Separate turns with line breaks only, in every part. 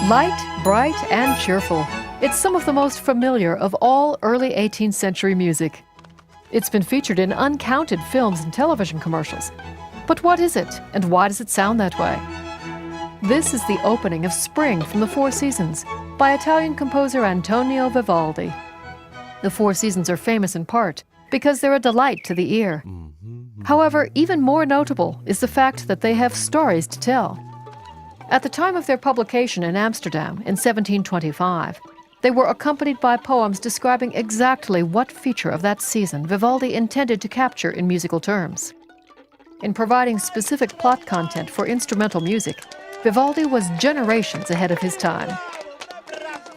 Light, bright, and cheerful. It's some of the most familiar of all early 18th century music. It's been featured in uncounted films and television commercials. But what is it, and why does it sound that way? This is the opening of Spring from the Four Seasons by Italian composer Antonio Vivaldi. The Four Seasons are famous in part because they're a delight to the ear. However, even more notable is the fact that they have stories to tell. At the time of their publication in Amsterdam in 1725, they were accompanied by poems describing exactly what feature of that season Vivaldi intended to capture in musical terms. In providing specific plot content for instrumental music, Vivaldi was generations ahead of his time.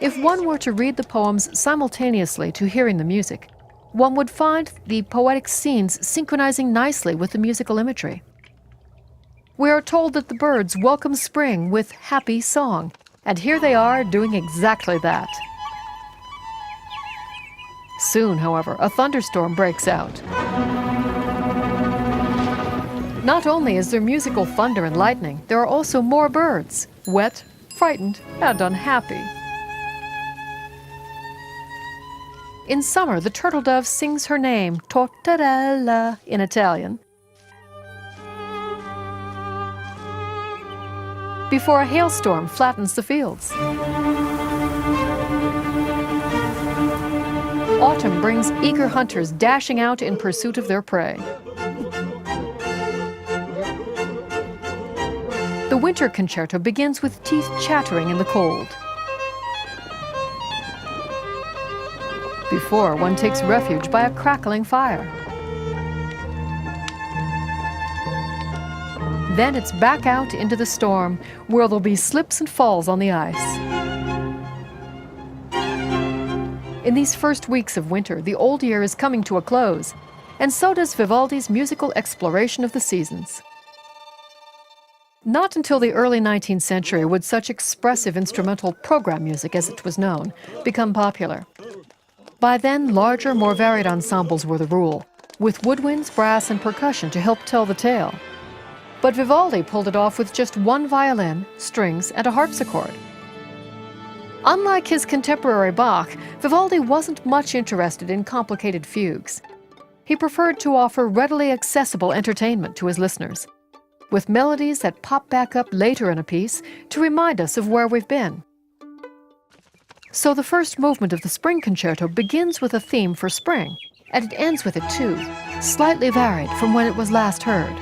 If one were to read the poems simultaneously to hearing the music, one would find the poetic scenes synchronizing nicely with the musical imagery. We are told that the birds welcome spring with happy song, and here they are doing exactly that. Soon, however, a thunderstorm breaks out. Not only is there musical thunder and lightning, there are also more birds, wet, frightened, and unhappy. In summer, the turtle dove sings her name, Tortorella, in Italian, before a hailstorm flattens the fields. Autumn brings eager hunters dashing out in pursuit of their prey. The winter concerto begins with teeth chattering in the cold, before one takes refuge by a crackling fire. Then it's back out into the storm, where there'll be slips and falls on the ice. In these first weeks of winter, the old year is coming to a close, and so does Vivaldi's musical exploration of the seasons. Not until the early 19th century would such expressive instrumental program music, as it was known, become popular. By then, larger, more varied ensembles were the rule, with woodwinds, brass, and percussion to help tell the tale. But Vivaldi pulled it off with just one violin, strings, and a harpsichord. Unlike his contemporary Bach, Vivaldi wasn't much interested in complicated fugues. He preferred to offer readily accessible entertainment to his listeners, with melodies that pop back up later in a piece to remind us of where we've been. So the first movement of the Spring Concerto begins with a theme for spring, and it ends with it too, slightly varied from when it was last heard.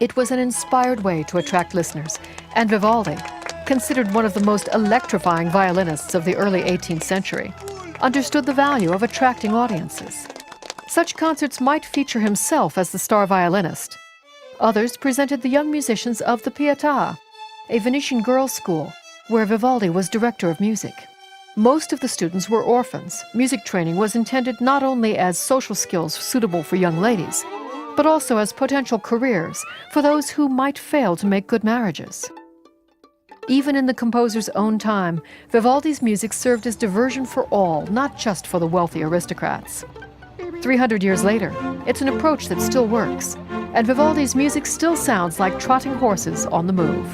It was an inspired way to attract listeners, and Vivaldi, considered one of the most electrifying violinists of the early 18th century, understood the value of attracting audiences. Such concerts might feature himself as the star violinist. Others presented the young musicians of the Pietà, a Venetian girls' school, where Vivaldi was director of music. Most of the students were orphans. Music training was intended not only as social skills suitable for young ladies, but also as potential careers for those who might fail to make good marriages. Even in the composer's own time, Vivaldi's music served as diversion for all, not just for the wealthy aristocrats. 300 years later, it's an approach that still works, and Vivaldi's music still sounds like trotting horses on the move.